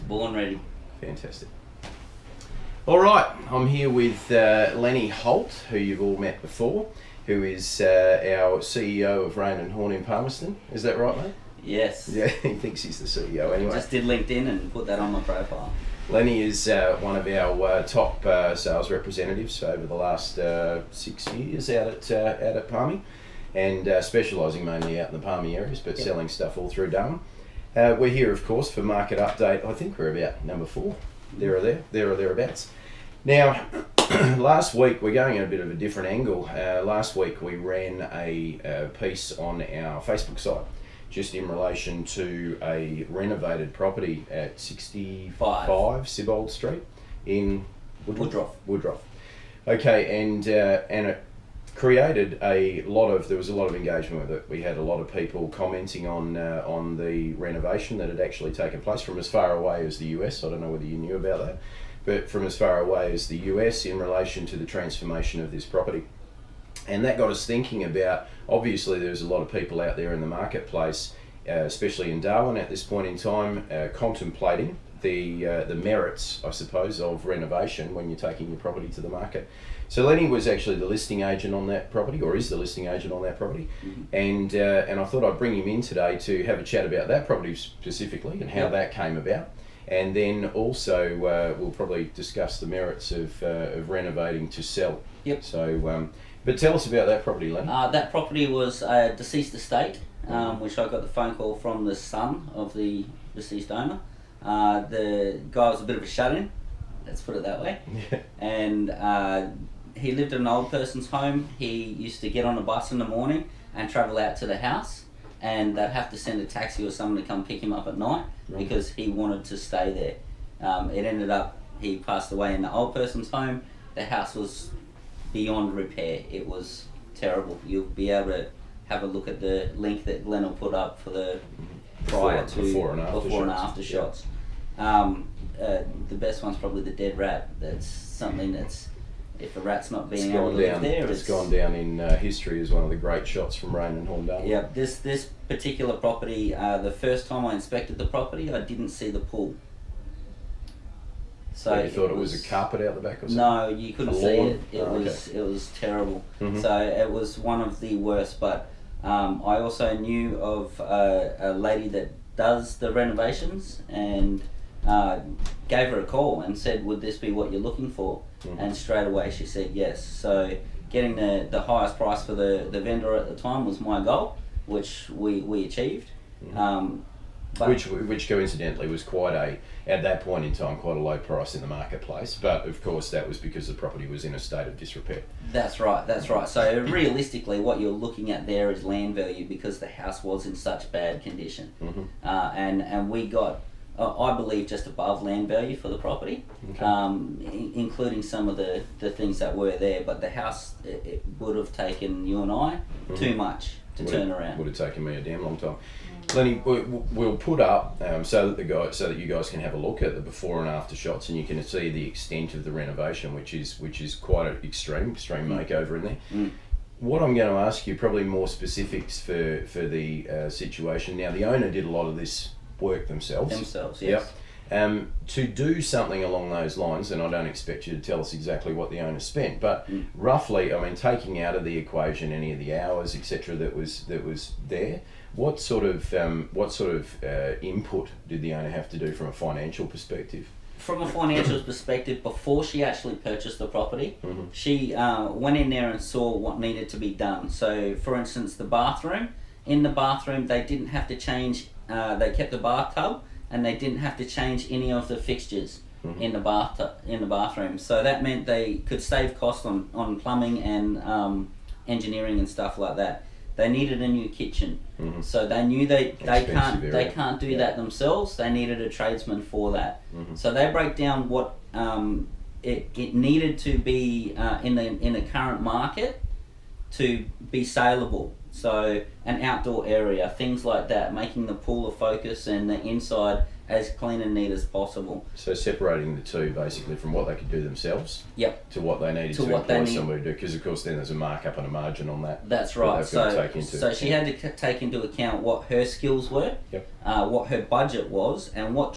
born ready. Fantastic. All right, I'm here with Lenny Holt, who you've all met before, who is our CEO of Rain and Horn in Palmerston. Is that right, mate? Yes. Yeah, he thinks he's the CEO anyway. Just did LinkedIn and put that on my profile. Lenny is one of our top sales representatives over the last 6 years out at Palmy, and specialising mainly out in the Palmy areas, but selling stuff all through Darwin. We're here, of course, for market update. I think we're about number 4, there or thereabouts. Now, last week, we're going at a bit of a different angle. Last week we ran a piece on our Facebook site, just in relation to a renovated property at 65 Sibold Street in Woodruff. Okay, and it created there was a lot of engagement with it. We had a lot of people commenting on the renovation that had actually taken place from as far away as the US. I don't know whether you knew about that, but from as far away as the US in relation to the transformation of this property. And that got us thinking about, obviously there's a lot of people out there in the marketplace, especially in Darwin at this point in time, contemplating the merits, I suppose, of renovation when you're taking your property to the market. So Lenny was actually the listing agent on that property, or is the listing agent on that property, and I thought I'd bring him in today to have a chat about that property specifically and how that came about. And then also we'll probably discuss the merits of renovating to sell. Yep. So, but tell us about that property, Lenny. That property was a deceased estate, which I got the phone call from the son of the deceased owner. The guy was a bit of a shut-in, let's put it that way. And he lived in an old person's home. He used to get on a bus in the morning and travel out to the house, and they'd have to send a taxi or someone to come pick him up at night because he wanted to stay there. It ended up, he passed away in the old person's home. The house was beyond repair. It was terrible. You'll be able to have a look at the link that Glenn will put up for the before and after shots. The best one's probably the dead rat. That's something that's, if a rat's not being able to live there, it's gone down in history as one of the great shots from Rain and Horn Darwin. Yeah, this particular property, the first time I inspected the property, I didn't see the pool. So you thought it was a carpet out the back or something? No, you couldn't see it. It was terrible. So it was one of the worst. But I also knew of a lady that does the renovations, and gave her a call and said, would this be what you're looking for? And straight away she said yes. So getting the highest price for the vendor at the time was my goal, which we achieved. Which coincidentally was at that point in time, quite a low price in the marketplace. But of course that was because the property was in a state of disrepair. That's right. So realistically what you're looking at there is land value, because the house was in such bad condition. And we got, I believe, just above land value for the property, including some of the things that were there. But the house, it would have taken you and I too much to turn around. Would have taken me a damn long time. Lenny, we'll put up so that you guys can have a look at the before and after shots, and you can see the extent of the renovation, which is quite an extreme makeover in there. What I'm going to ask you, probably more specifics for the situation. Now, the owner did a lot of this work themselves. Yes. To do something along those lines, and I don't expect you to tell us exactly what the owner spent, but roughly, I mean, taking out of the equation any of the hours, etc., that was there, what sort of input did the owner have to do from a financial perspective? From a financial perspective, before she actually purchased the property, she went in there and saw what needed to be done. So, for instance, the bathroom. In the bathroom, they didn't have to change. They kept the bathtub, and they didn't have to change any of the fixtures in the bathroom. So that meant they could save costs on plumbing and engineering and stuff like that. They needed a new kitchen, so they knew they can't do that themselves. They needed a tradesman for that. So they break down what it needed to be in the current market to be saleable. So an outdoor area, things like that, making the pool a focus and the inside as clean and neat as possible. So separating the two basically from what they could do themselves to what they needed to employ somebody to do, because of course then there's a markup and a margin on that. That's right. So she had to take into account what her skills were, what her budget was, and what